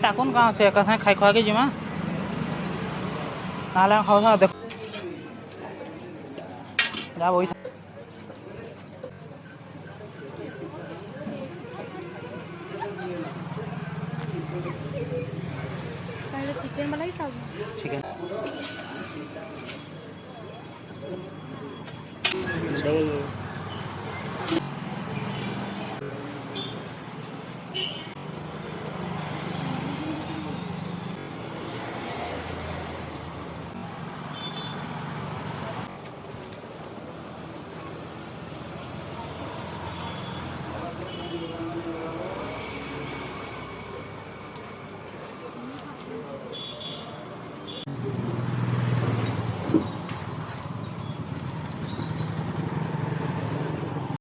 टाकुन कहाँ से एका साथ खाई खुआ के जिमा ना खाओ सा देख जा वही चिकन वाला ही सब चिकन